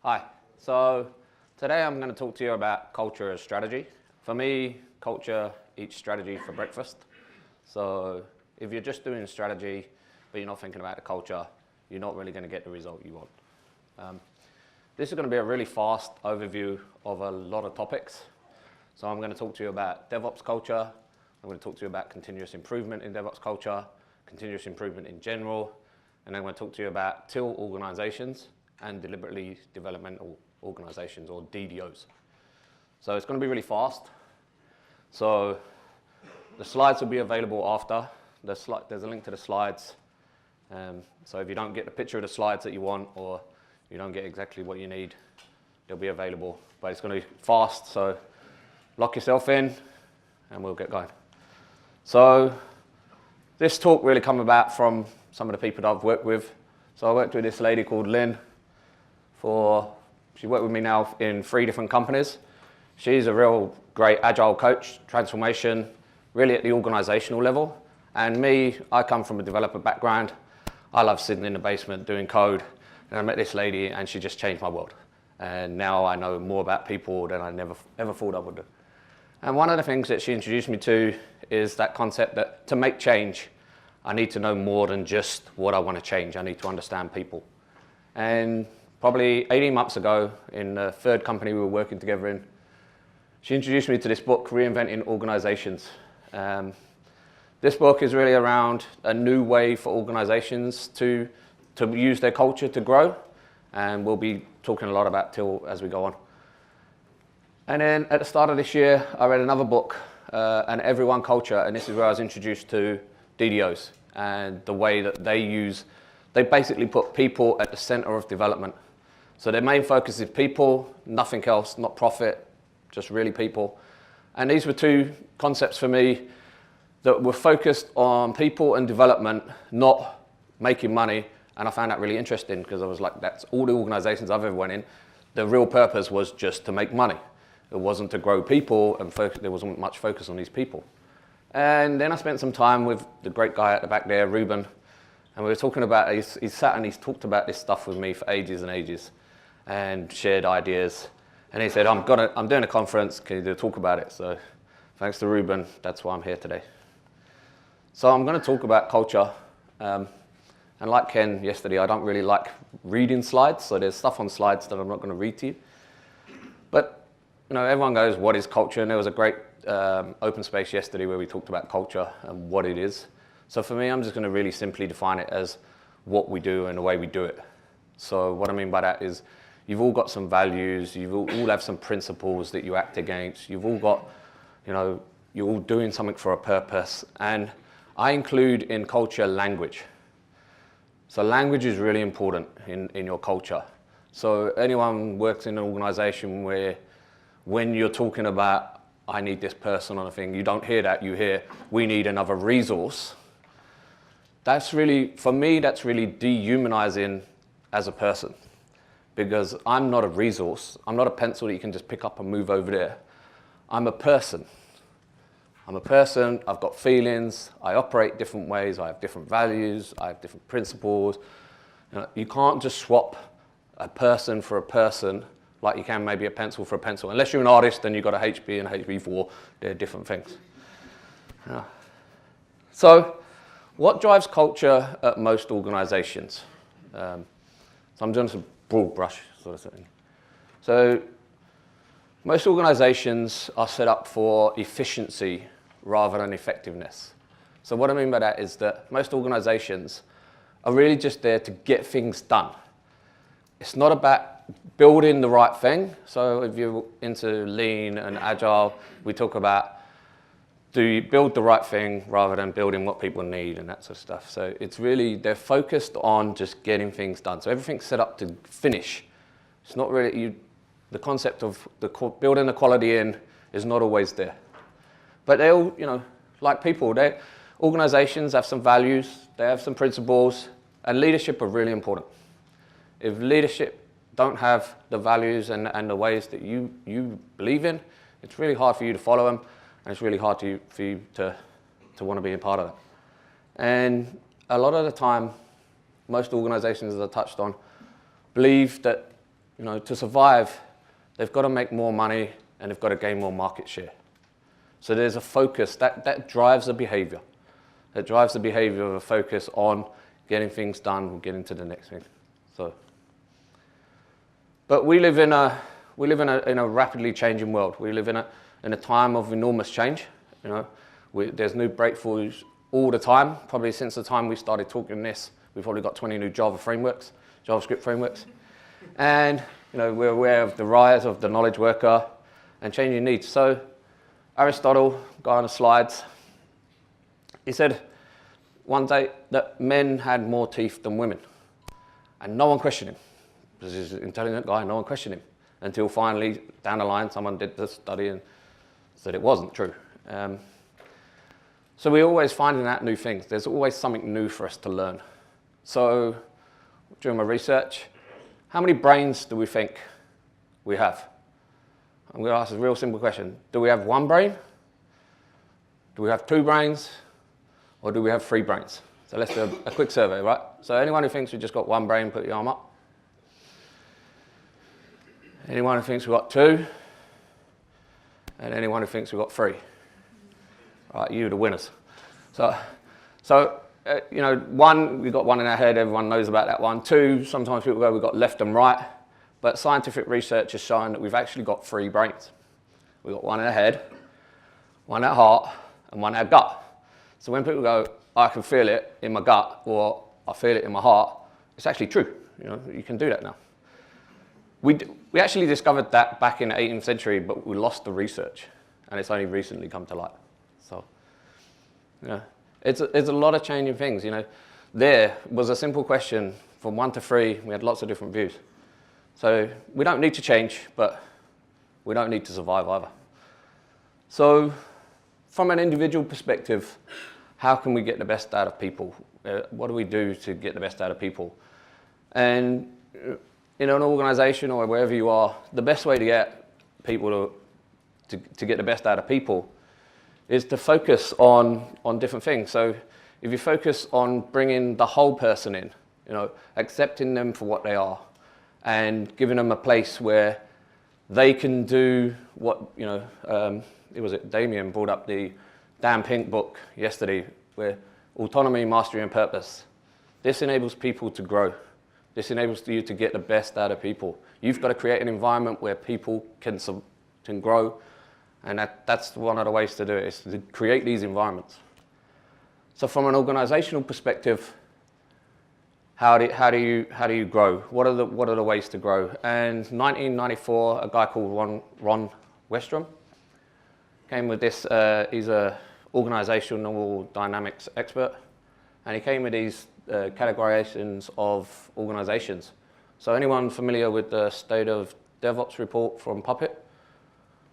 Hi. So today I'm going to talk to you about culture as strategy. For me, culture eats strategy for breakfast. So if you're just doing strategy, but you're not thinking about the culture, you're not really going to get the result you want. This is going to be a really fast overview of a lot of topics. So I'm going to talk to you about DevOps culture. I'm going to talk to you about continuous improvement in DevOps culture, continuous improvement in general, and I'm going to talk to you about TIL organizations and deliberately developmental organizations, or DDOs. So it's going to be really fast. So the slides will be available after. There's a link to the slides. So if you don't get the picture of the slides that you want, or you don't get exactly what you need, they'll be available. But it's going to be fast, so lock yourself in and we'll get going. So this talk really come about from some of the people that I've worked with. So I worked with this lady called Lynn she worked with me now in 3 different companies. She's a real great agile coach, transformation, really at the organizational level. And me, I come from a developer background. I love sitting in the basement doing code. And I met this lady and she just changed my world. And now I know more about people than I ever thought I would do. And one of the things that she introduced me to is that concept that to make change, I need to know more than just what I want to change. I need to understand people. And probably 18 months ago, in the 3rd company we were working together in, she introduced me to this book, Reinventing Organizations. This book is really around a new way for organizations to use their culture to grow. And we'll be talking a lot about TIL as we go on. And then at the start of this year, I read another book, An Everyone Culture, and this is where I was introduced to DDOs and the way that they basically put people at the center of development. So their main focus is people, nothing else, not profit, just really people. And these were 2 concepts for me that were focused on people and development, not making money. And I found that really interesting because I was like, that's all the organizations I've ever went in. The real purpose was just to make money. It wasn't to grow people, and there wasn't much focus on these people. And then I spent some time with the great guy at the back there, Ruben, and we were talking about, he sat and he's talked about this stuff with me for ages and ages, and shared ideas. And he said, I'm doing a conference, can you do a talk about it? So thanks to Ruben, that's why I'm here today. So I'm going to talk about culture. And like Ken yesterday, I don't really like reading slides, so there's stuff on slides that I'm not going to read to you. But everyone goes, what is culture? And there was a great open space yesterday where we talked about culture and what it is. So for me, I'm just going to really simply define it as what we do and the way we do it. So what I mean by that is you've all got some values, you all have some principles that you act against, you've all got, you're all doing something for a purpose. And I include in culture language. So language is really important in your culture. So anyone works in an organization where when you're talking about, I need this person on a thing, you don't hear that, you hear, we need another resource. That's really, for me, that's really dehumanizing as a person. Because I'm not a resource, I'm not a pencil that you can just pick up and move over there. I'm a person. I'm a person, I've got feelings, I operate different ways, I have different values, I have different principles. You can't just swap a person for a person like you can maybe a pencil for a pencil. Unless you're an artist and you've got a HB and a HB4, they're different things. Yeah. So what drives culture at most organizations? So I'm doing some broad brush sort of thing. So most organizations are set up for efficiency rather than effectiveness. So what I mean by that is that most organizations are really just there to get things done. It's not about building the right thing. So if you're into lean and agile, we talk about, do you build the right thing rather than building what people need and that sort of stuff. So it's really, they're focused on just getting things done. So everything's set up to finish. It's not really, the concept of building the quality in is not always there. But they all, like people, organizations have some values, they have some principles, and leadership are really important. If leadership don't have the values and the ways that you believe in, it's really hard for you to follow them, and it's really hard for you to want to be a part of it. And a lot of the time, most organizations, as I touched on, believe that to survive, they've got to make more money and they've got to gain more market share. So there's a focus that drives the behavior. That drives the behavior of a focus on getting things done and getting to the next thing. But we live in a rapidly changing world. We live in a time of enormous change. There's new breakthroughs all the time. Probably since the time we started talking this, we've probably got 20 new JavaScript frameworks. And we're aware of the rise of the knowledge worker and changing needs. So Aristotle, guy on the slides, he said one day that men had more teeth than women. And no one questioned him. Because he's an intelligent guy, no one questioned him. Until finally, down the line, someone did the study and said it wasn't true. So we're always finding out new things. There's always something new for us to learn. So during my research, how many brains do we think we have? I'm going to ask a real simple question. Do we have one brain? Do we have two brains? Or do we have three brains? So let's do a quick survey, right? So anyone who thinks we've just got one brain, put your arm up. Anyone who thinks we've got two? And anyone who thinks we've got three? Right, you the winners. So one, we've got one in our head, everyone knows about that one. Two, sometimes people go, we've got left and right. But scientific research has shown that we've actually got three brains. We've got one in our head, one in our heart, and one in our gut. So when people go, I can feel it in my gut, or I feel it in my heart, it's actually true. You can do that now. We actually discovered that back in the 18th century, but we lost the research, and it's only recently come to light. So, it's a lot of changing things. There was a simple question from 1 to 3. We had lots of different views. So we don't need to change, but we don't need to survive either. So, from an individual perspective, how can we get the best out of people? What do we do to get the best out of people? And in an organization or wherever you are, the best way to get people to get the best out of people is to focus on different things. So if you focus on bringing the whole person in, accepting them for what they are and giving them a place where they can do what, Damien brought up the Dan Pink book yesterday, where autonomy, mastery, and purpose. This enables people to grow. This enables you to get the best out of people. You've got to create an environment where people can grow, and that's one of the ways to do it, is to create these environments. So from an organizational perspective, how do you grow? What are the ways to grow? And 1994, a guy called Ron Westrom came with this. He's a organizational dynamics expert, and he came with these categorizations of organizations. So anyone familiar with the State of DevOps report from Puppet?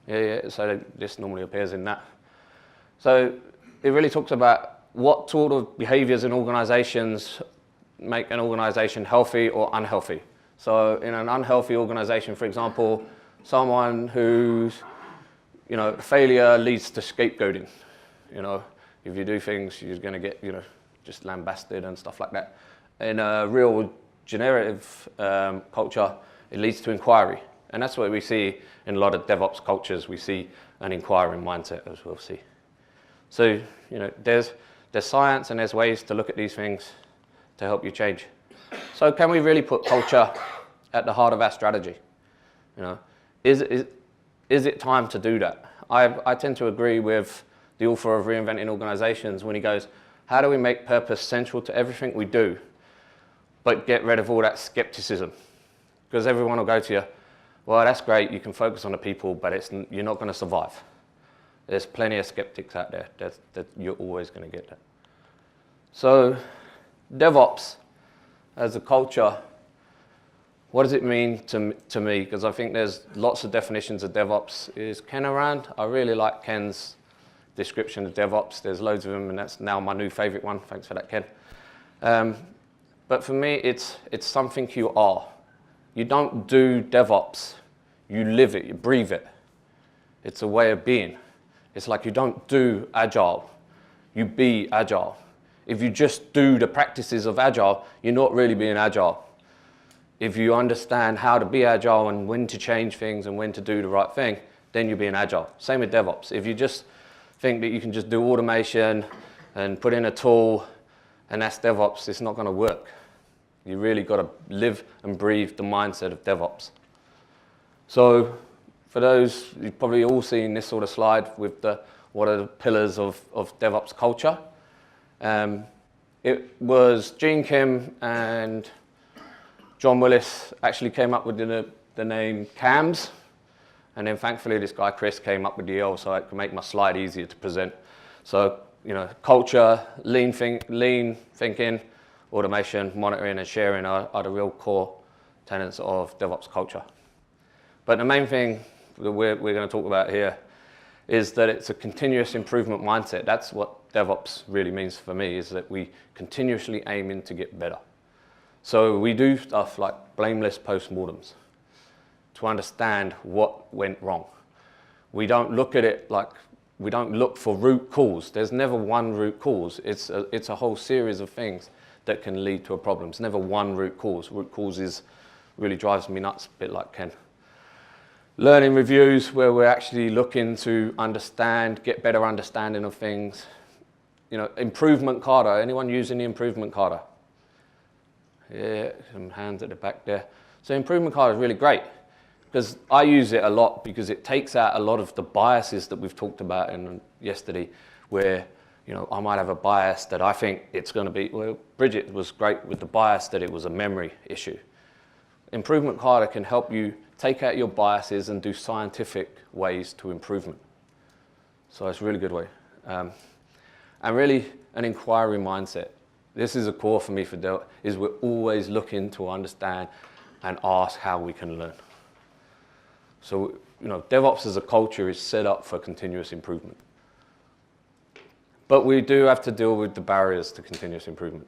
Yeah, so this normally appears in that. So it really talks about what sort of behaviors in organizations make an organization healthy or unhealthy. So in an unhealthy organization, for example, someone whose failure leads to scapegoating. If you do things, you're going to get just lambasted and stuff like that. In a real generative culture, it leads to inquiry. And that's what we see in a lot of DevOps cultures. We see an inquiring mindset, as we'll see. So, there's science and there's ways to look at these things to help you change. So can we really put culture at the heart of our strategy? Is it time to do that? I tend to agree with the author of Reinventing Organizations when he goes, how do we make purpose central to everything we do, but get rid of all that skepticism? Because everyone will go to you, well, that's great, you can focus on the people, but you're not going to survive. There's plenty of skeptics out there that you're always going to get that. So DevOps as a culture, what does it mean to me? Because I think there's lots of definitions of DevOps. Is Ken around? I really like Ken's description of DevOps. There's loads of them, and that's now my new favorite one. Thanks for that, Ken. But for me, it's something you are. You don't do DevOps. You live it, you breathe it. It's a way of being. It's like you don't do Agile. You be Agile. If you just do the practices of Agile, you're not really being Agile. if you understand how to be agile and when to change things and when to do the right thing, then you're being agile. Same with DevOps. If you just think that you can just do automation and put in a tool and that's DevOps, it's not going to work. You really got to live and breathe the mindset of DevOps. So for those, you've probably all seen this sort of slide with what are the pillars of DevOps culture. It was Gene Kim and John Willis actually came up with the name CAMS. And then thankfully this guy Chris came up with the L so I could make my slide easier to present. So, culture, lean thinking, automation, monitoring and sharing are the real core tenets of DevOps culture. But the main thing that we're going to talk about here is that it's a continuous improvement mindset. That's what DevOps really means for me, is that we continuously aiming to get better. So we do stuff like blameless postmortems to understand what went wrong. We don't look at it like, we don't look for root cause. There's never one root cause. It's a whole series of things that can lead to a problem. It's never one root cause. Root causes really drives me nuts, a bit like Ken. Learning reviews, where we're actually looking to understand, get better understanding of things. Improvement Carter. Anyone using the Improvement Carter? Yeah, some hands at the back there. So Improvement Carter is really great because I use it a lot because it takes out a lot of the biases that we've talked about yesterday, where I might have a bias that I think it's going to be. Well, Bridget was great with the bias that it was a memory issue. Improvement Carter can help you take out your biases and do scientific ways to improvement. So it's a really good way. And really an inquiry mindset. This is a core for me for Dell, is we're always looking to understand and ask how we can learn. So, DevOps as a culture is set up for continuous improvement. But we do have to deal with the barriers to continuous improvement.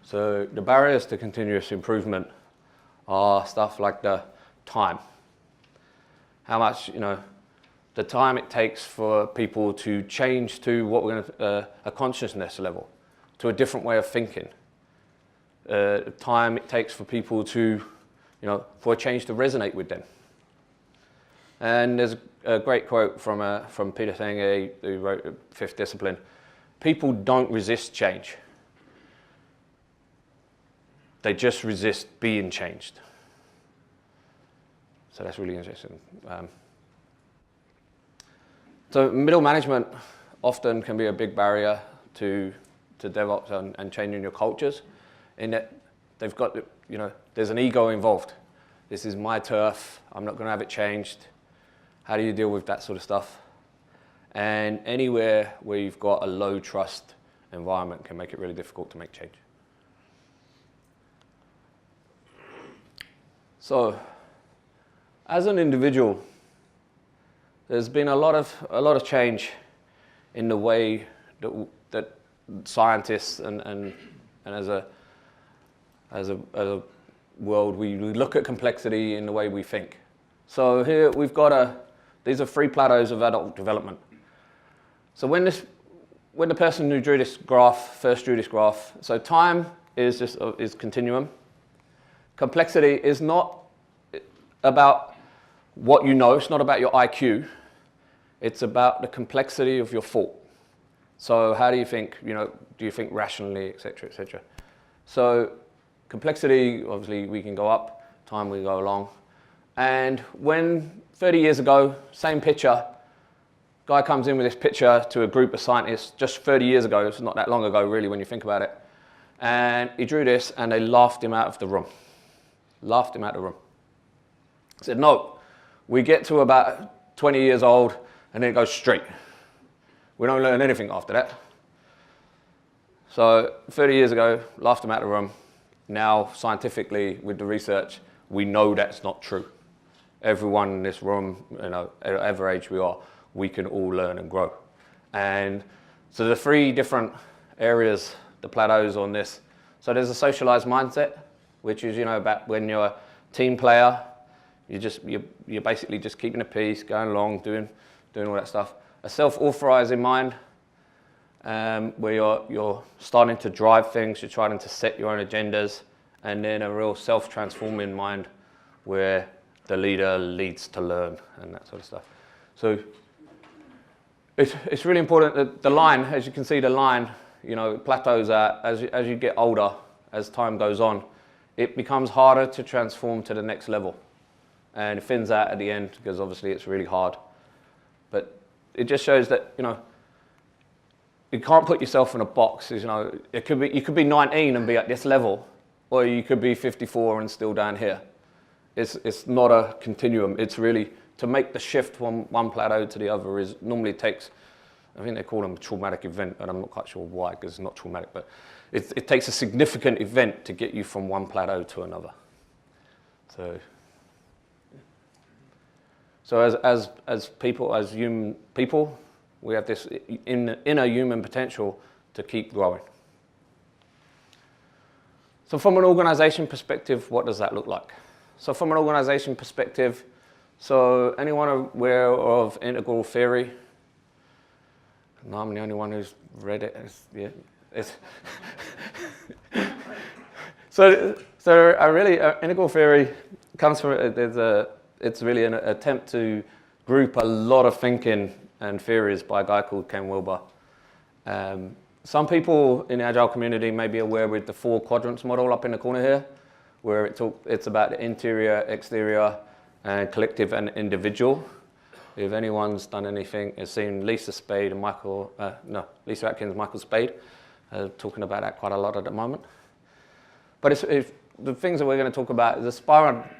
So the barriers to continuous improvement are stuff like the time. How much, the time it takes for people to change to what we're going to, a consciousness level, to a different way of thinking. The time it takes for people to, for a change to resonate with them. And there's a great quote from Peter Senge, who wrote Fifth Discipline. People don't resist change. They just resist being changed. So that's really interesting. So middle management often can be a big barrier to DevOps and changing your cultures, in that they've got, there's an ego involved. This is my turf. I'm not going to have it changed. How do you deal with that sort of stuff? And anywhere where you've got a low trust environment can make it really difficult to make change. So, as an individual, there's been a lot of change in the way that scientists and as a world we look at complexity in the way we think. So here we've got these are 3 plateaus of adult development. So when the person who drew this graph first drew this graph, so time is continuum. Complexity is not about what you know, it's not about your IQ, it's about the complexity of your thought. So how do you think, do you think rationally, etc., etc. So complexity, obviously we can go up, time we go along. And when 30 years ago, same picture, guy comes in with this picture to a group of scientists just 30 years ago, it's not that long ago really when you think about it, and he drew this and they laughed him out of the room. Laughed him out of the room. Said, no, we get to about 20 years old and then it goes straight. We don't learn anything after that. So 30 years ago, laughed him out of the room. Now, scientifically, with the research, we know that's not true. Everyone in this room, at whatever age we are, we can all learn and grow. And so the 3 different areas, the plateaus on this. So there's a socialized mindset, which is, about when you're a team player, you're basically just keeping the peace, going along, doing all that stuff. A self-authorizing mind, where you're starting to drive things, you're trying to set your own agendas and then a real self-transforming mind where the leader leads to learn and that sort of stuff. So it's really important that the line, as you can see, the line, plateaus out as you get older, as time goes on, it becomes harder to transform to the next level. And it thins out at the end because obviously it's really hard. But it just shows that, you can't put yourself in a box. You could be 19 and be at this level, or you could be 54 and still down here. It's not a continuum. It's really, to make the shift from one plateau to the other normally takes, I think they call them a traumatic event, and I'm not quite sure why, because it's not traumatic, but it takes a significant event to get you from one plateau to another. So as people, as human people, we have this inner human potential to keep growing. So from an organization perspective, what does that look like? So from an organization perspective, so anyone aware of integral theory? No, I'm the only one who's read it. So integral theory comes from, it's really an attempt to group a lot of thinking and theories by a guy called Ken Wilber. Some people in the Agile community may be aware with the 4 quadrants model up in the corner here, where it's about the interior, exterior, and collective and individual. If anyone's done anything, has seen Lisa Spade and Lisa Atkins, Michael Spade, talking about that quite a lot at the moment. But the things that we're going to talk about is the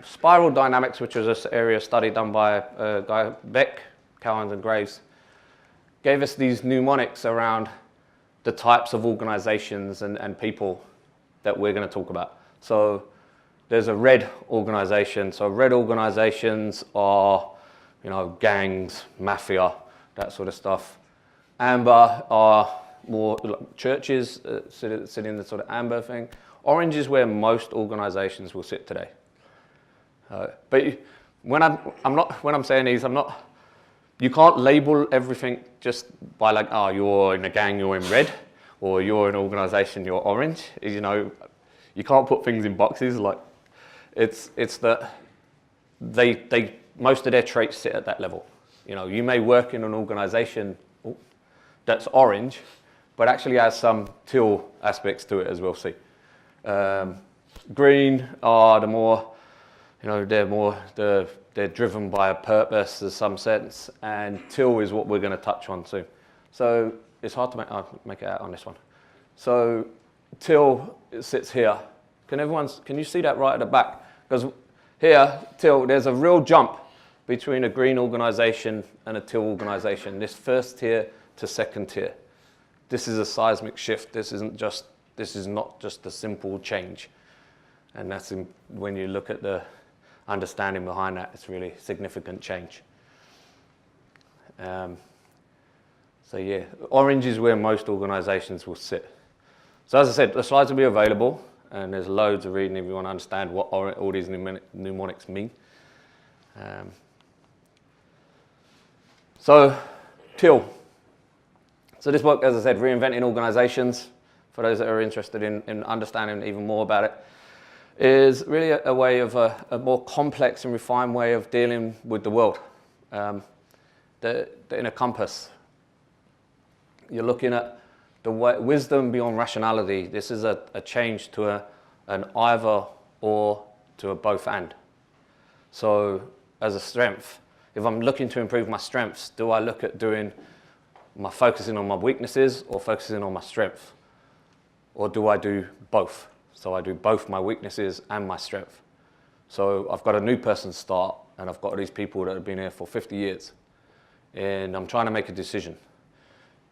spiral dynamics, which was this area of study done by a guy, Beck, Cowans and Graves, gave us these mnemonics around the types of organizations and people that we're going to talk about. So there's a red organization. So red organizations are, gangs, mafia, that sort of stuff. Amber are more like churches, sit in the sort of amber thing. Orange is where most organizations will sit today. But when I'm saying these, you can't label everything just by like, oh, you're in a gang, you're in red, or you're in an organization, you're orange. You can't put things in boxes. Like, it's that they most of their traits sit at that level. You may work in an organization that's orange, but actually has some teal aspects to it, as we'll see. Green are the more, they're driven by a purpose in some sense, and teal is what we're going to touch on soon. So it's hard to make it out on this one. So teal sits here. Can you see that right at the back? Because here, teal, there's a real jump between a green organization and a teal organization. This first tier to second tier. This is a seismic shift. This is not just a simple change. And that's when you look at the understanding behind that, it's really significant change. So yeah, orange is where most organizations will sit. So as I said, the slides will be available, and there's loads of reading if you want to understand what all these mnemonics mean. So teal. So this book, as I said, Reinventing Organizations, for those that are interested in understanding even more about it, is really a way of a more complex and refined way of dealing with the world. In a compass, you're looking at the wisdom beyond rationality. This is a change to an either or to a both and. So as a strength, if I'm looking to improve my strengths, do I look at focusing on my weaknesses or focusing on my strength? Or do I do both? So I do both my weaknesses and my strength. So I've got a new person start, and I've got these people that have been here for 50 years. And I'm trying to make a decision.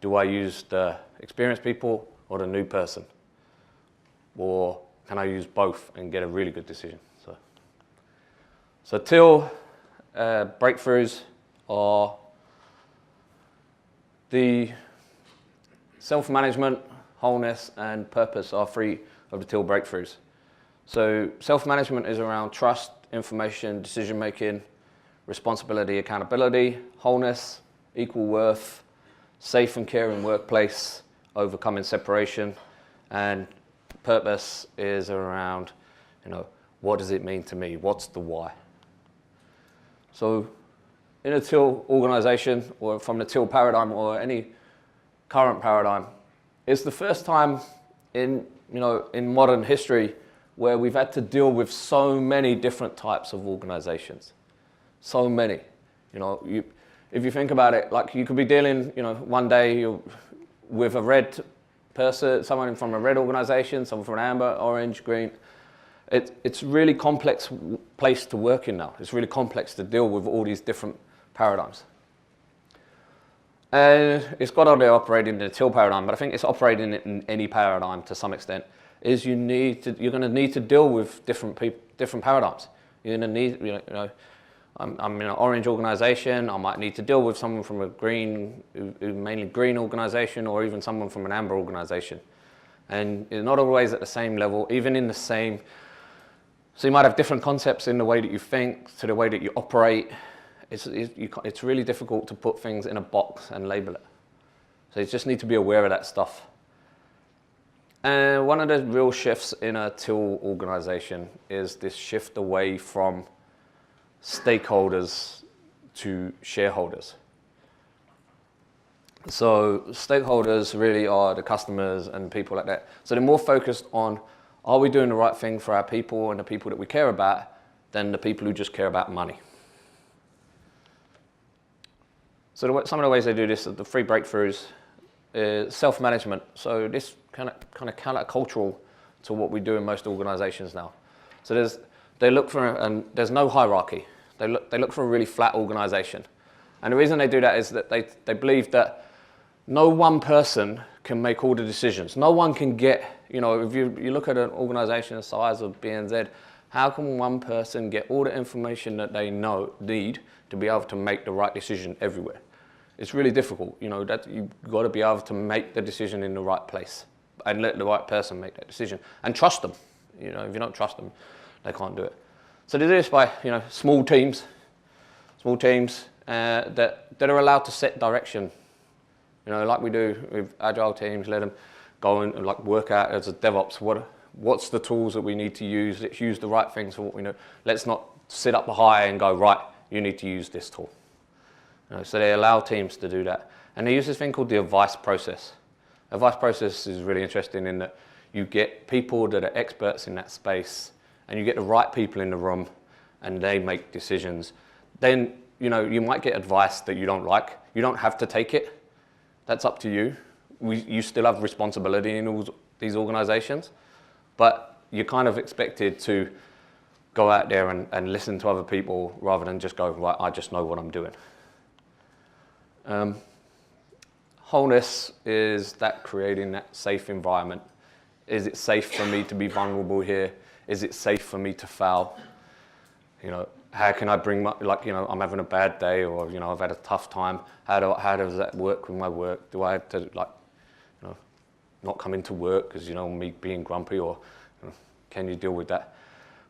Do I use the experienced people or the new person? Or can I use both and get a really good decision? So teal breakthroughs are the self-management, wholeness, and purpose are 3 of the teal breakthroughs. So self-management is around trust, information, decision-making, responsibility, accountability. Wholeness, equal worth, safe and caring workplace, overcoming separation. And purpose is around What does it mean to me? What's the why? So in a till organization, or from the till paradigm, or any current paradigm, it's the first time in modern history where we've had to deal with so many different types of organizations. So many. If you think about it, like you could be dealing, one day with a red person, someone from a red organization, someone from an amber, orange, green. It's really complex place to work in now. It's really complex to deal with all these different paradigms. And it's got to be operating in a till paradigm, but I think it's operating in any paradigm to some extent. You're going to need to deal with different paradigms. You're going to need, I'm in an orange organization. I might need to deal with someone from a green, mainly green organization, or even someone from an amber organization. And it's not always at the same level, even in the same. So you might have different concepts in the way that you think, to the way that you operate. It's really difficult to put things in a box and label it. So you just need to be aware of that stuff. And one of the real shifts in a till organization is this shift away from stakeholders to shareholders. So stakeholders really are the customers and people like that. So they're more focused on, are we doing the right thing for our people and the people that we care about, than the people who just care about money. So some of the ways they do this, the 3 breakthroughs, is self-management. So this kind of counter-cultural to what we do in most organizations now. So they look for, and there's no hierarchy. They look for a really flat organization. And the reason they do that is that they believe that no one person can make all the decisions. No one can get, if you look at an organization the size of BNZ, how can one person get all the information that they need to be able to make the right decision everywhere? It's really difficult, that you've got to be able to make the decision in the right place and let the right person make that decision and trust them. If you don't trust them, they can't do it. So they do this by, small teams that are allowed to set direction. Like we do with agile teams, let them go and work out as a DevOps, what's the tools that we need to use? Let's use the right things for what we know. Let's not sit up high and go, right, you need to use this tool. So they allow teams to do that. And they use this thing called the advice process. Advice process is really interesting in that you get people that are experts in that space, and you get the right people in the room, and they make decisions. Then, you might get advice that you don't like. You don't have to take it. That's up to you. You still have responsibility in all these organizations, but you're kind of expected to go out there and listen to other people rather than just go, right, I just know what I'm doing. Wholeness is that creating that safe environment. Is it safe for me to be vulnerable here? Is it safe for me to fail? How can I bring I'm having a bad day, or I've had a tough time. How does that work with my work? Do I have to not come into work because me being grumpy, or can you deal with that?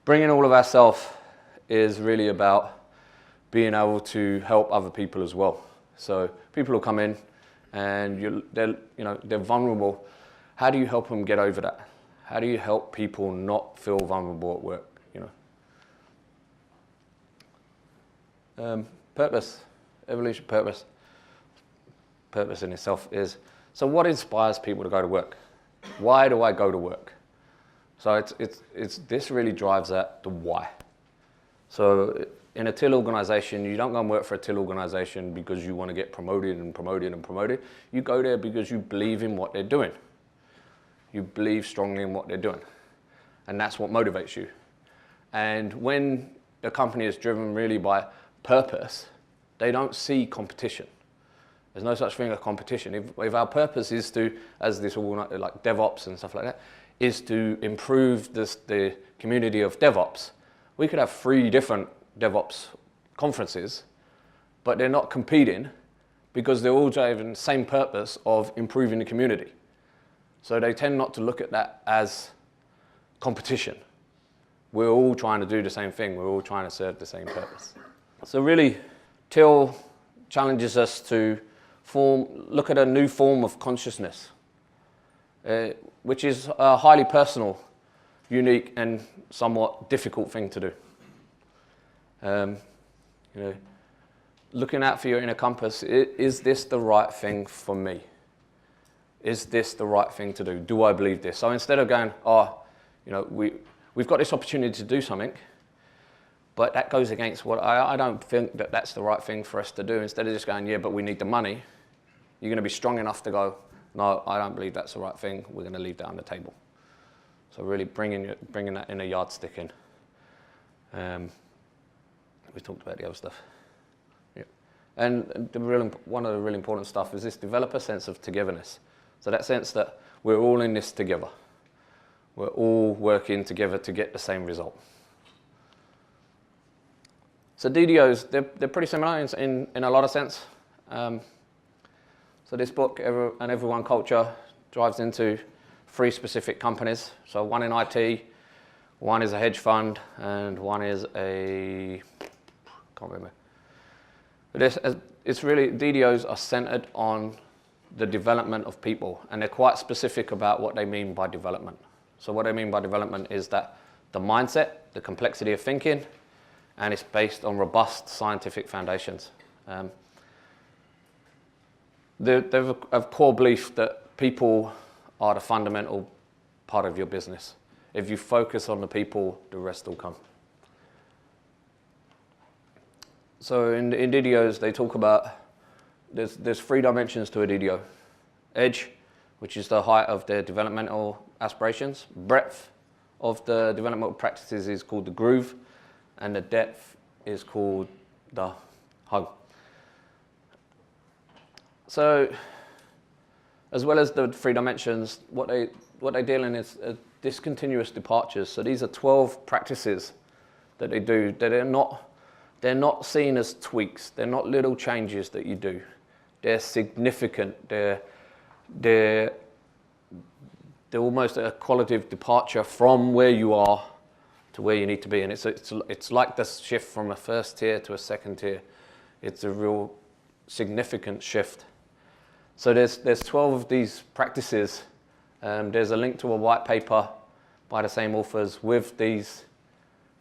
Bringing all of ourselves is really about being able to help other people as well. So people will come in and they're vulnerable. How do you help them get over that? How do you help people not feel vulnerable at work? Purpose, evolution, purpose. Purpose in itself is, so what inspires people to go to work? Why do I go to work? So this really drives at the why. So in a till organization, you don't go and work for a till organization because you want to get promoted and promoted and promoted. You go there because you believe in what they're doing. You believe strongly in what they're doing. And that's what motivates you. And when the company is driven really by purpose, they don't see competition. There's no such thing as competition. If our purpose is to, as this all like DevOps and stuff like that, is to improve the community of DevOps, we could have 3 different DevOps conferences, but they're not competing because they're all driving the same purpose of improving the community. So they tend not to look at that as competition. We're all trying to do the same thing. We're all trying to serve the same purpose. So really, Till challenges us to look at a new form of consciousness, which is highly personal. unique and somewhat difficult thing to do. You know, looking out for your inner compass, is this the right thing for me? Is this the right thing to do? Do I believe this? So instead of going, oh, you know, we've got this opportunity to do something, but that goes against what I don't think that that's the right thing for us to do. Instead of just going, yeah, but we need the money, you're going to be strong enough to go, no, I don't believe that's the right thing. We're going to leave that on the table. So really bringing that inner yardstick in. We talked about the other stuff. Yeah. And one of the really important stuff is this: develop a sense of togetherness. So that sense that we're all in this together. We're all working together to get the same result. So DDOs, they're pretty similar in a lot of sense. So this book, Everyone Culture, drives into 3 specific companies. So one in IT, one is a hedge fund, and one is a, can't remember. But it's really, DDOs are centered on the development of people, and they're quite specific about what they mean by development. So what they mean by development is that the mindset, the complexity of thinking, and it's based on robust scientific foundations. They have a core belief that people are the fundamental part of your business. If you focus on the people, the rest will come. So in DDOs, they talk about, there's 3 dimensions to a DDO. Edge, which is the height of their developmental aspirations. Breadth of the developmental practices is called the groove, and the depth is called the hug. So, as well as the 3 dimensions, what they deal in is discontinuous departures. So these are 12 practices that they do that they're not seen as tweaks. They're not little changes that you do. They're significant. They're almost a qualitative departure from where you are to where you need to be. And it's like the shift from a first tier to a second tier. It's a real significant shift. So there's 12 of these practices. There's a link to a white paper by the same authors with these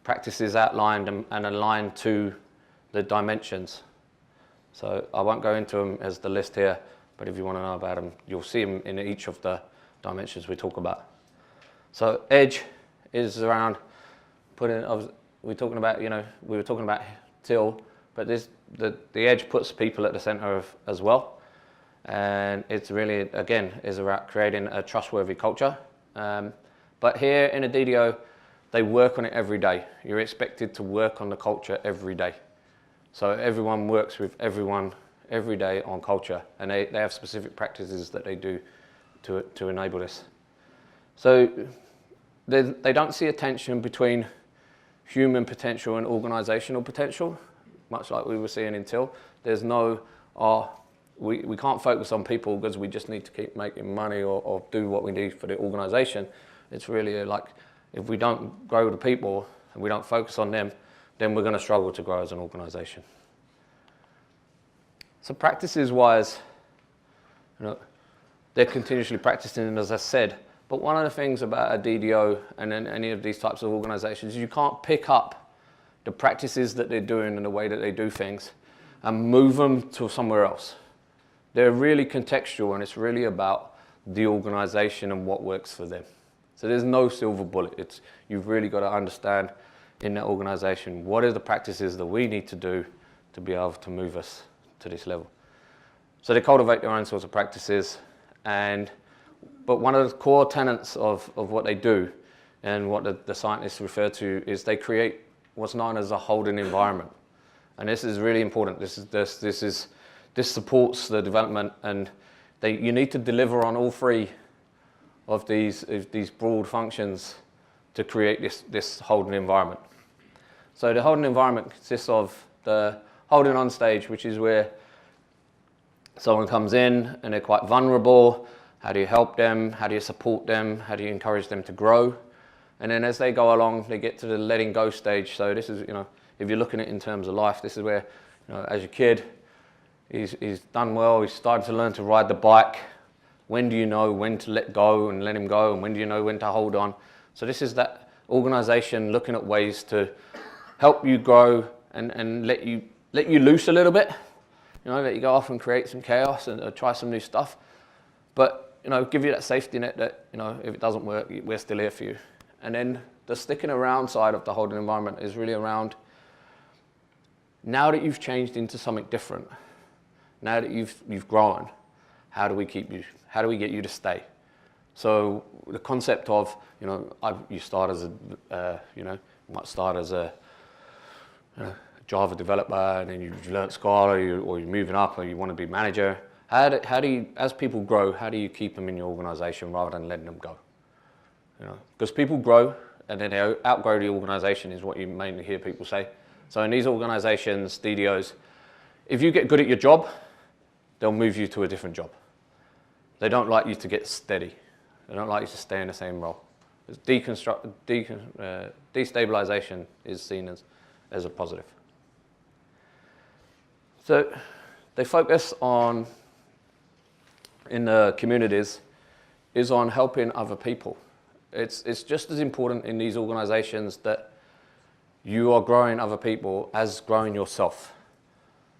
practices outlined and aligned to the dimensions. So I won't go into them as the list here, but if you want to know about them, you'll see them in each of the dimensions we talk about. So edge is around we were talking about till, but the edge puts people at the center of as well. And it's really, again, is about creating a trustworthy culture. But here in a DDO, they work on it every day. You're expected to work on the culture every day. So everyone works with everyone every day on culture, and they have specific practices that they do to enable this. So they don't see a tension between human potential and organizational potential, much like we were seeing in Till. There's no, we can't focus on people because we just need to keep making money or do what we need for the organization. It's really like, if we don't grow the people and we don't focus on them, then we're going to struggle to grow as an organization. So practices-wise, they're continuously practicing, as I said. But one of the things about a DDO and then any of these types of organizations, you can't pick up the practices that they're doing and the way that they do things and move them to somewhere else. They're really contextual, and it's really about the organization and what works for them. So there's no silver bullet. You've really got to understand in that organization, what are the practices that we need to do to be able to move us to this level. So they cultivate their own sorts of practices, but one of the core tenets of what they do and what the scientists refer to is they create what's known as a holding environment. And this is really important. This supports the development, and you need to deliver on all 3 of these broad functions to create this holding environment. So the holding environment consists of the holding on stage, which is where someone comes in and they're quite vulnerable. How do you help them? How do you support them? How do you encourage them to grow? And then as they go along, they get to the letting go stage. So this is, if you're looking at it in terms of life, this is where, as a kid, he's done well, he's started to learn to ride the bike. When do you know when to let go and let him go? And when do you know when to hold on? So this is that organization looking at ways to help you grow and let you loose a little bit, let you go off and create some chaos and try some new stuff. But, give you that safety net that, if it doesn't work, we're still here for you. And then the sticking around side of the holding environment is really around, now that you've changed into something different, now that you've grown, how do we keep you? How do we get you to stay? So the concept of, you start as might start as a Java developer, and then you've learned Scala, or you're moving up, or you want to be manager. How do you, as people grow, how do you keep them in your organization rather than letting them go? Because people grow and then they outgrow the organization is what you mainly hear people say. So in these organizations, DDOs, if you get good at your job, they'll move you to a different job. They don't like you to get steady. They don't like you to stay in the same role. Destabilization is seen as a positive. So they focus on, in the communities, is on helping other people. It's just as important in these organizations that you are growing other people as growing yourself.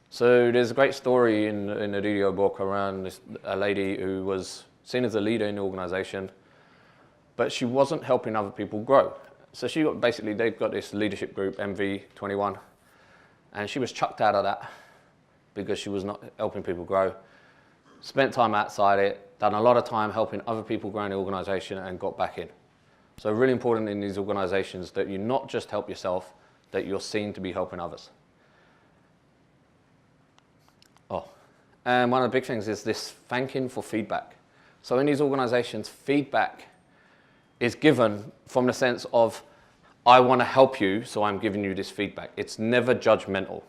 So there's a great story in the DDO book around a lady who was seen as a leader in the organization, but she wasn't helping other people grow. So she got, basically, they've got this leadership group, MV21, and she was chucked out of that because she was not helping people grow. Spent time outside it, done a lot of time helping other people grow in the organization, and got back in. So really important in these organizations that you not just help yourself, that you're seen to be helping others. And one of the big things is this thanking for feedback. So in these organizations, feedback is given from the sense of, I want to help you, so I'm giving you this feedback. It's never judgmental.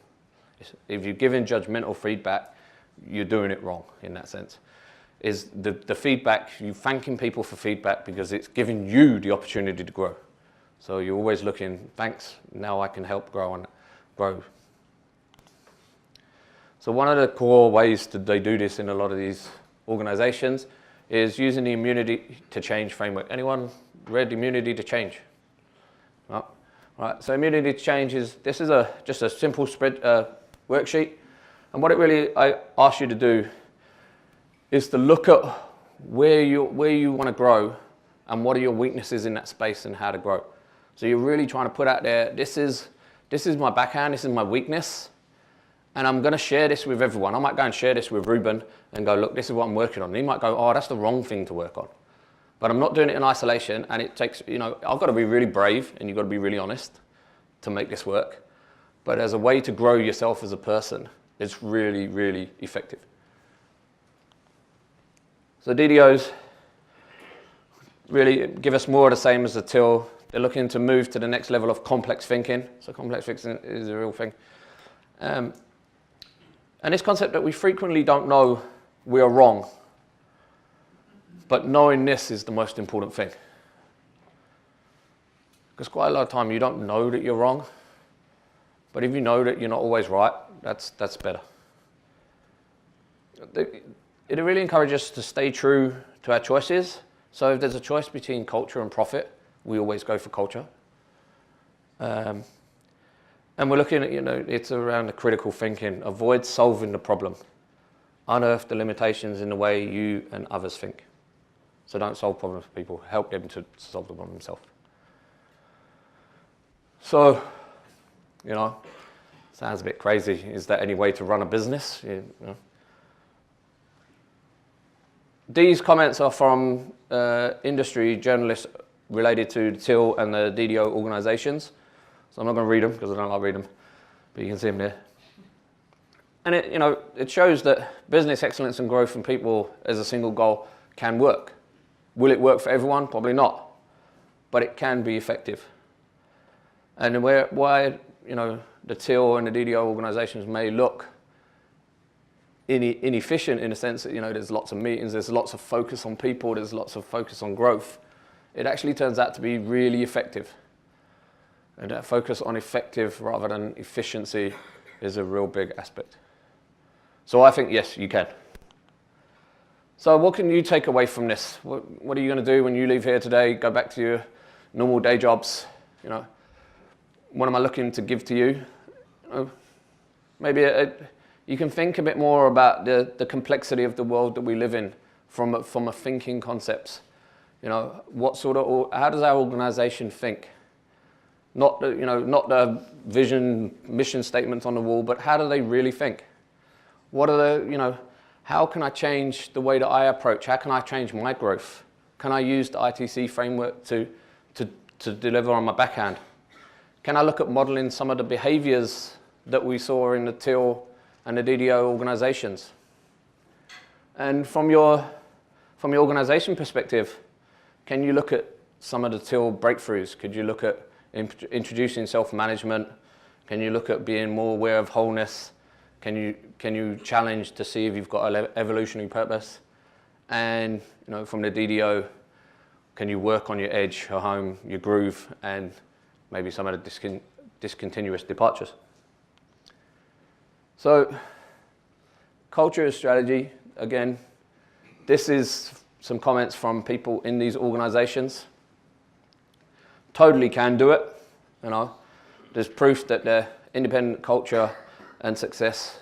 If you're giving judgmental feedback, you're doing it wrong in that sense. Is the feedback, you thanking people for feedback because it's giving you the opportunity to grow. So you're always looking, thanks, now I can help grow. So one of the core ways that they do this in a lot of these organizations is using the immunity to change framework. Anyone read immunity to change? No? Right. So immunity to change is, this is just a simple spread worksheet. And what it really I ask you to do is to look at where you want to grow and what are your weaknesses in that space and how to grow. So you're really trying to put out there, this is my backhand, this is my weakness, and I'm going to share this with everyone. I might go and share this with Ruben and go, look, this is what I'm working on. And he might go, oh, that's the wrong thing to work on. But I'm not doing it in isolation, and it takes, I've got to be really brave, and you've got to be really honest to make this work. But as a way to grow yourself as a person, it's really, really effective. So DDOs really give us more of the same as the TIL. They're looking to move to the next level of complex thinking. So complex thinking is a real thing. And this concept that we frequently don't know we are wrong, but knowing this is the most important thing. Because quite a lot of time you don't know that you're wrong, but if you know that you're not always right, that's better. It really encourages us to stay true to our choices. So if there's a choice between culture and profit, we always go for culture. And we're looking at, it's around the critical thinking. Avoid solving the problem. Unearth the limitations in the way you and others think. So don't solve problems for people. Help them to solve the problem themselves. So, sounds a bit crazy. Is there any way to run a business? These comments are from industry journalists related to the TIL and the DDO organizations. So I'm not going to read them because I don't like reading them, but you can see them there. And it shows that business excellence and growth and people as a single goal can work. Will it work for everyone? Probably not, but it can be effective. And why the TIL and the DDO organizations may look inefficient in the sense that there's lots of meetings, there's lots of focus on people, there's lots of focus on growth. It actually turns out to be really effective. And that focus on effective rather than efficiency is a real big aspect. So I think, yes, you can. So what can you take away from this? What are you going to do when you leave here today, go back to your normal day jobs, you know, what am I looking to give to you? You know, maybe you can think a bit more about the complexity of the world that we live in from a thinking concepts. You know, how does our organization think? Not the vision, mission statements on the wall, but how do they really think? What are how can I change the way that I approach? How can I change my growth? Can I use the ITC framework to deliver on my backhand? Can I look at modeling some of the behaviors that we saw in the TIL and the DDO organizations? And from your organization perspective, can you look at some of the TIL breakthroughs? Could you look at introducing self-management? Can you look at being more aware of wholeness? Can you challenge to see if you've got an evolutionary purpose? And from the DDO, can you work on your edge, your home, your groove, and maybe some of the discontinuous departures? So, culture is strategy. Again, this is some comments from people in these organizations. Totally can do it. There's proof that their independent culture and success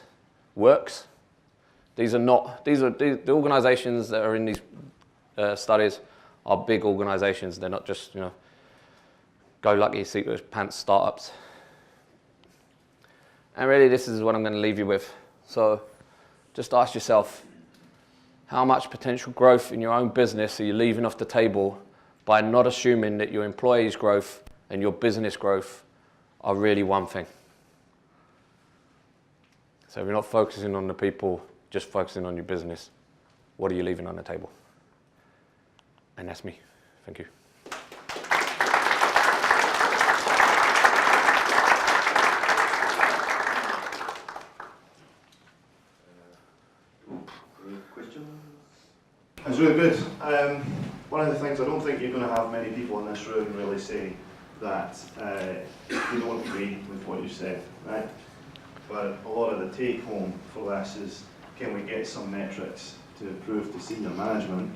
works. The organizations that are in these studies are big organizations. They're not just go lucky seat with pants startups. And really, this is what I'm going to leave you with. So just ask yourself, how much potential growth in your own business are you leaving off the table by not assuming that your employees' growth and your business growth are really one thing? So if you're not focusing on the people, just focusing on your business, what are you leaving on the table? And that's me. Thank you. It's really good. One of the things, I don't think you're going to have many people in this room really say that you don't agree with what you said, right? But a lot of the take home for this is, can we get some metrics to prove to senior management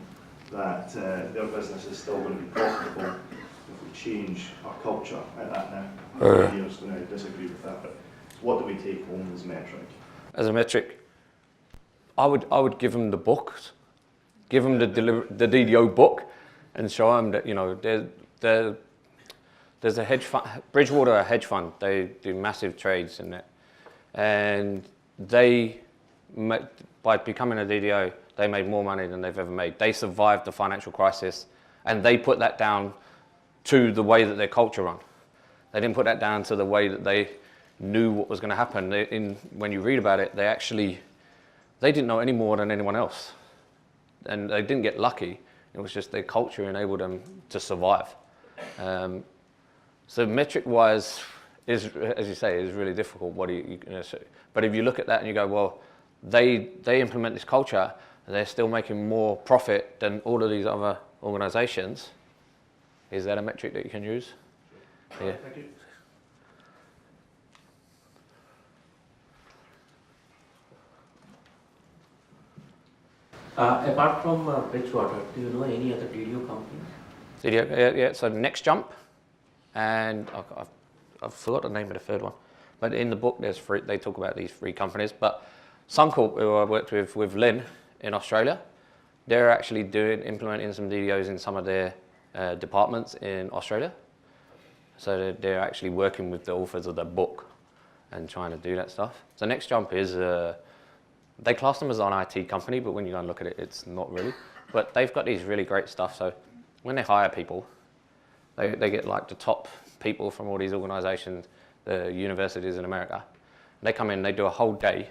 that their business is still going to be profitable if we change our culture at that now? You're going to disagree with that, but what do we take home as a metric? As a metric, I would give them the books. Give them the DDO book and show them that, there's a hedge fund, Bridgewater, a hedge fund. They do massive trades in it. And by becoming a DDO, they made more money than they've ever made. They survived the financial crisis, and they put that down to the way that their culture run. They didn't put that down to the way that they knew what was going to happen. When you read about it, they didn't know any more than anyone else. And they didn't get lucky. It was just their culture enabled them to survive. So metric-wise, as you say, is really difficult. But if you look at that and you go, well, they implement this culture, and they're still making more profit than all of these other organizations. Is that a metric that you can use? Yeah. Thank you. Apart from Bridgewater, do you know any other DDO companies? Yeah. So Next Jump, and I've forgot the name of the third one. But in the book, they talk about these three companies. But Suncorp, who I worked with Lynn in Australia, they're actually implementing some DDOs in some of their departments in Australia. So they're actually working with the authors of the book and trying to do that stuff. So Next Jump is, they class them as an IT company, but when you go and look at it, it's not really. But they've got these really great stuff. So when they hire people, they get like the top people from all these organizations, the universities in America. They come in, they do a whole day,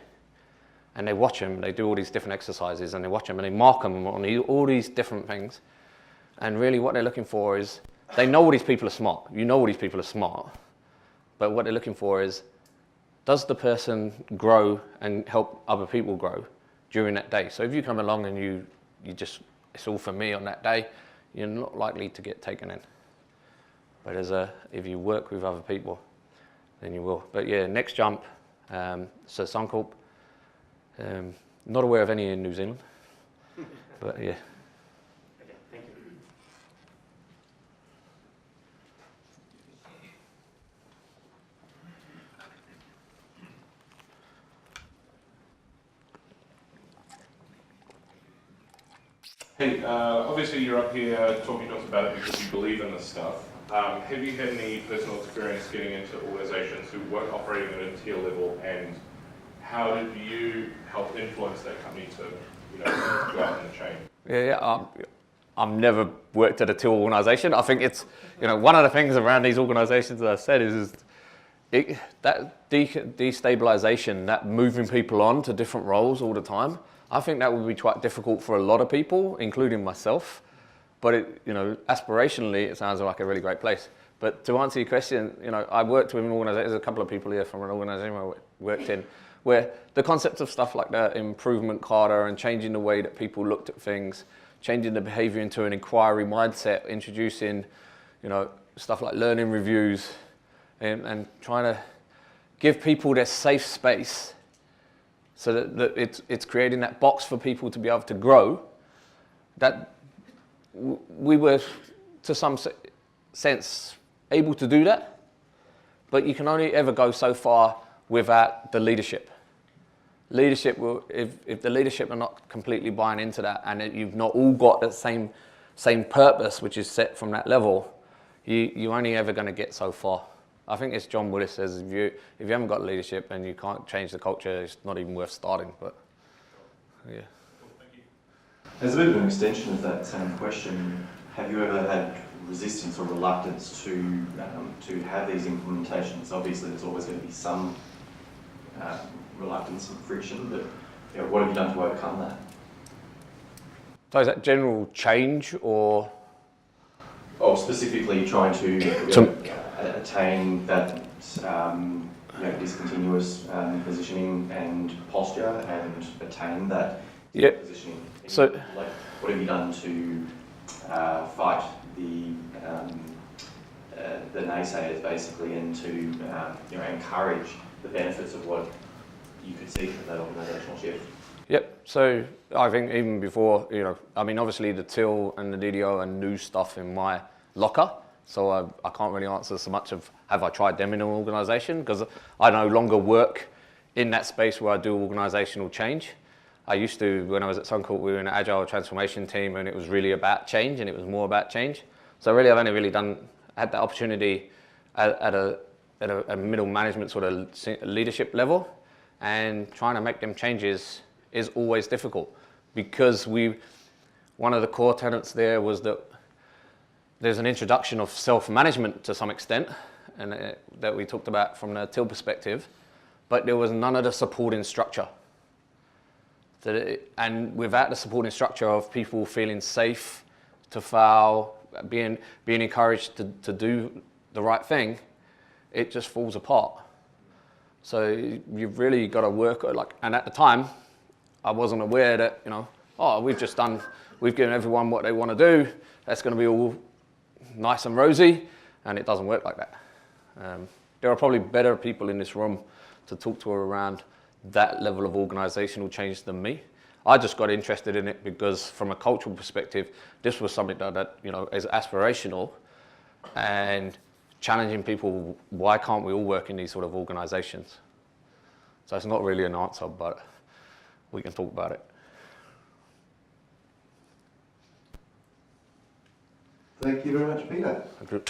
and they watch them. They do all these different exercises, and they watch them, and they mark them on all these different things. And really what they're looking for is, they know all these people are smart. You know all these people are smart. But what they're looking for is, does the person grow and help other people grow during that day? So if you come along and you just, it's all for me on that day, you're not likely to get taken in. But if you work with other people, then you will. But yeah, Next Jump, so Suncorp, not aware of any in New Zealand, but yeah. Okay, thank you. Hey, obviously you're up here talking to us about it because you believe in this stuff. Have you had any personal experience getting into organisations who weren't operating at a tier level, and how did you help influence that company to, go out in the chain? Yeah. I've never worked at a tier organisation. I think it's, one of the things around these organisations that I said is that destabilisation, that moving people on to different roles all the time. I think that would be quite difficult for a lot of people, including myself. But aspirationally, it sounds like a really great place. But to answer your question, I worked with an organisation. There's a couple of people here from an organisation I worked in, where the concept of stuff like that, improvement culture and changing the way that people looked at things, changing the behaviour into an inquiry mindset, introducing, stuff like learning reviews, and trying to give people their safe space, so that it's creating that box for people to be able to grow. That we were, to some sense, able to do that, but you can only ever go so far without the leadership. Leadership will, if the leadership are not completely buying into that, and you've not all got the same purpose, which is set from that level, you're only ever going to get so far. I think it's John Willis says, if you haven't got leadership and you can't change the culture, it's not even worth starting. But yeah. As a bit of an extension of that same question, have you ever had resistance or reluctance to have these implementations? Obviously, there's always going to be some reluctance and friction, but what have you done to overcome that? So is that general change or? Oh, specifically trying to attain that discontinuous positioning and posture, and attain that positioning. So, what have you done to fight the naysayers, basically, and to encourage the benefits of what you could see from that organisational shift? Yep. So I think even before, obviously the till and the DDO are new stuff in my locker. So I can't really answer so much of have I tried them in an organisation, because I no longer work in that space where I do organisational change. I used to, when I was at Suncorp, we were in an agile transformation team, and it was really about change, and it was more about change. So really, I've only really had the opportunity at a middle management sort of leadership level, and trying to make them changes is always difficult, because one of the core tenets there was that there's an introduction of self-management to some extent, and that we talked about from the till perspective, but there was none of the supporting structure. And without the supporting structure of people feeling safe to fail, being encouraged to do the right thing, it just falls apart. So you've really got to work, and at the time, I wasn't aware that, we've given everyone what they want to do, that's going to be all nice and rosy, and it doesn't work like that. There are probably better people in this room to talk to around that level of organisational change than me. I just got interested in it because, from a cultural perspective, this was something that is aspirational, and challenging people, why can't we all work in these sort of organisations? So it's not really an answer, but we can talk about it. Thank you very much, Peter. Thank you.